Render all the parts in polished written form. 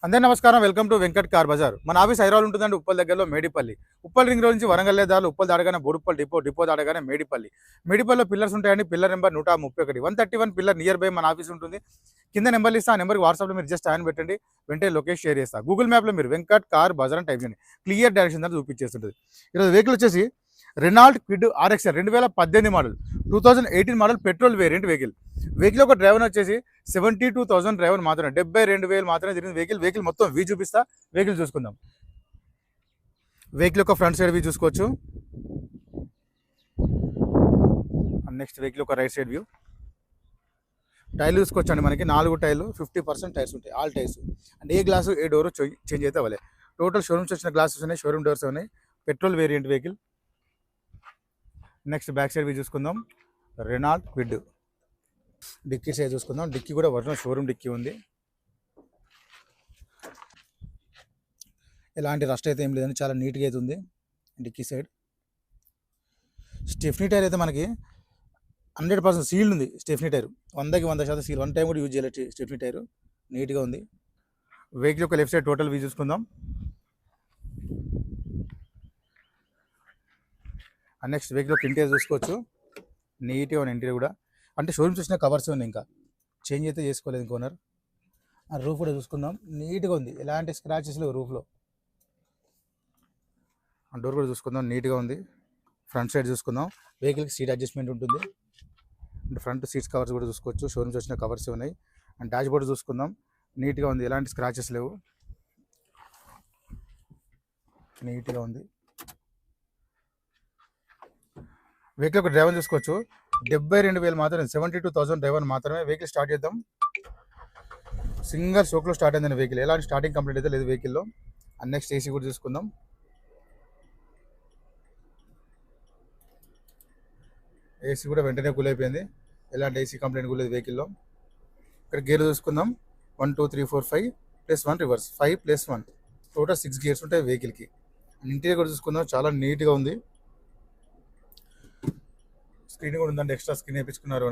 అందరికీ నమస్కారం. Welcome to Venkat car Bazaar. మన ఆఫీస్ హైదరాబాద్ ఉంటుందండి, ఉప్పల్ దగ్గరలో మేడిపల్లి. ఉప్పల్ రింగ్ రోడ్ నుంచి వరంగల్ దారులు ఉప్పల్ దాడగానే బోడుప్పల్ డిపో దాడగానే మేడిపల్లిలో పిల్లర్స్ ఉంటాయండి. Pillar number 131 131 pillar near by మన ఆఫీస్ ఉంటుంది. కింద నెంబర్లు ఇస్తా, ఆ నెంబర్కి వాట్సాప్లో మీరు జస్ట్ ఆయన పెట్టండి, వెంటనే లొకేషన్ షేర్ చేస్తా. గూగుల్ మ్యాప్లో మీరు వెంకట్ కార్ బజార్ అని టైప్ చేయండి, క్లియర్ డైరెక్షన్ ద్వారా చూపించేస్తుంటుంది. ఈరోజు వెహికల్ వచ్చేసి Renault quid RXR 2018 model, 2018 model petrol variant vehicle ఒక డ్రైవర్ వచ్చేసి 72,000 డ్రైవర్ మాత్రమే, 72,000 మాత్రమే తిరిగింది వెహికల్ మొత్తం వీ చూపిస్తా. వెహికల్ చూసుకుందాం. వెహికల్ యొక్క ఫ్రంట్ సైడ్ వ్యూ చూసుకోవచ్చు. నెక్స్ట్ వెహికల్ ఒక రైట్ సైడ్ వ్యూ. టైర్లు చూసుకోవచ్చండి, మనకి 4 టైర్లు 50% టైర్స్ ఉంటాయి, ఆల్ టైర్స్. అండ్ ఏ గ్లాసు ఏ డోర్ చేంజ్ అయితే అవ్వలే. టోటల్ షోరూమ్స్ వచ్చిన గ్లాసెస్ ఉన్నాయి, షోరూమ్ డోర్స్ ఉన్నాయి. Petrol variant vehicle. Next back side view చూసుకుందాం. Renault Kwid. డిక్కీ సైజ్ చూసుకుందాం. డిక్కీ కూడా ఒరిజినల్ షోరూమ్ డిక్కీ ఉంది, ఎలాంటి రస్ట్ అయితే ఏం లేదండి, చాలా నీట్గా అయితే ఉంది. డిక్కీ సైడ్ స్టెఫ్నీ టైర్ అయితే మనకి 100% సీల్డ్ ఉంది. స్టెఫ్నీ టైర్ 100కి 100% సీల్, వన్ టైం కూడా యూజ్ చేయలేదు. స్టెఫ్నీ టైర్ నీట్గా ఉంది. వెహికల్ యొక్క లెఫ్ట్ సైడ్ టోటల్ వ్యూ చూసుకుందాం. అండ్ నెక్స్ట్ వెహికల్ యొక్క ఇంటీరియర్ చూసుకోవచ్చు, నీట్గా ఉన్న ఇంటీరియర్ కూడా. అంటే షోరూమ్స్ వచ్చిన కవర్స్ ఉన్నాయి, ఇంకా చేంజ్ అయితే చేసుకోలేదు ఇంక ఓనర్. ఆ రూఫ్ కూడా చూసుకుందాం, నీట్గా ఉంది, ఎలాంటి స్క్రాచెస్ లేవు రూఫ్లో. ఆ డోర్ కూడా చూసుకుందాం, నీట్గా ఉంది. ఫ్రంట్ సైడ్ చూసుకుందాం. వెహికల్కి సీట్ అడ్జస్ట్మెంట్ ఉంటుంది. అంటే ఫ్రంట్ సీట్స్ కవర్స్ కూడా చూసుకోవచ్చు, షోరూమ్స్ వచ్చిన కవర్స్ ఉన్నాయి. అండ్ డాష్ బోర్డ్ చూసుకుందాం, నీట్గా ఉంది, ఎలాంటి స్క్రాచెస్ లేవు, నీట్గా ఉంది. వెహికల్ ఒక డ్రైవర్ చూసుకోవచ్చు, 72,000 మాత్రమే, 72,000 డ్రైవర్ మాత్రమే. వెహికల్ స్టార్ట్ చేద్దాం. సింగల్ షోక్లో స్టార్ట్ అయిందని వెహికల్, ఎలాంటి స్టార్టింగ్ కంప్లీట్ అయితే లేదు వెహికల్లో. అండ్ నెక్స్ట్ ఏసీ కూడా చూసుకుందాం. ఏసీ కూడా వెంటనే కూల్ అయిపోయింది, ఎలాంటి ఏసీ కంప్లైంట్ కూడా లేదు వెహికల్లో. ఇక్కడ గేర్ చూసుకుందాం. 1 2 3 4 5 +1 రివర్స్, 5 + 1 టోటల్ 6 గేర్స్ ఉంటాయి వెహికల్కి. ఇంటీరియర్ కూడా చూసుకుందాం, చాలా నీట్గా ఉంది. స్క్రీన్ కూడా ఉందండి, ఎక్స్ట్రా స్క్రీన్ వేయించుకున్నారు,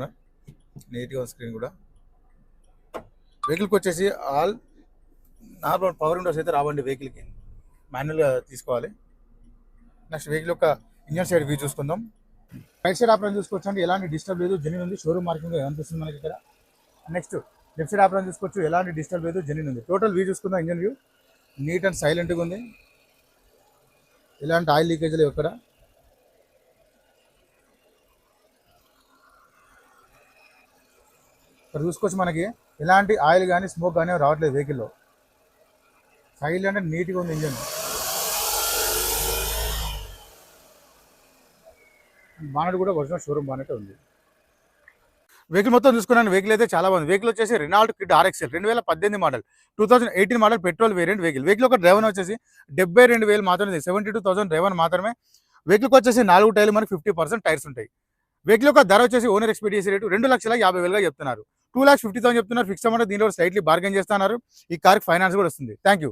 నీట్గా ఉంది స్క్రీన్ కూడా. వెహికల్కి వచ్చేసి ఆల్ నార్మల్ పవర్ విండోస్ అయితే రావండి వెహికల్కి, మాన్యువల్గా తీసుకోవాలి. నెక్స్ట్ వెహికల్ యొక్క ఇంజన్ సైడ్ వ్యూ చూసుకుందాం. రైట్ సైడ్ ఆపరేషన్ చూసుకోవచ్చు, ఎలాంటి డిస్టర్బ్ లేదు, జెన్యూన్ ఉంది. షోరూమ్ మార్కింగ్ కనిపిస్తుంది మనకి ఇక్కడ. నెక్స్ట్ లెఫ్ట్ సైడ్ ఆపరేషన్ చూసుకోవచ్చు, ఎలాంటి డిస్టర్బ్ లేదు, జెన్యూన్ ఉంది. టోటల్ వ్యూ చూసుకుందాం. ఇంజన్ వ్యూ నీట్ అండ్ సైలెంట్గా ఉంది, ఎలాంటి ఆయిల్ లీకేజ్ లేవు ఇక్కడ. ఇక్కడ చూసుకోవచ్చు, మనకి ఎలాంటి ఆయిల్ కానీ స్మోక్ కానీ రావట్లేదు వెహికల్లో. సైలెంట్ అంటే నీట్గా ఉంది ఇంజన్. బానెట్ కూడా ఒరిజినల్ షోరూమ్ బానెట్ ఉంది. వెహికల్ మొత్తం చూసుకున్నాను, వెహికల్ అయితే చాలా బాగుంది. వెహికల్ వచ్చేసి Renault quid RXR 2018 model, 2018 model petrol variant vehicle ఒక డ్రైవర్ వచ్చేసి 72,000 మాత్రమే, 72,000 డ్రైవర్ మాత్రమే. వెహికల్కి వచ్చేసి 4 టైర్లు మనకి 50% టైర్స్ ఉంటాయి. వెహికల్ యొక్క ధర వచ్చేసి ఓనర్ ఎక్స్పెక్ట్ రేటు 2,50,000 చెప్తున్నారు. 2,50,000 చెప్తున్నారు ఫిక్స్ అమౌంట్. దీనిలో స్లైట్లీ బార్గెన్ చేస్తున్నారు. ఈ కార్కి ఫైనాన్స్ కూడా వస్తుంది. Thank you.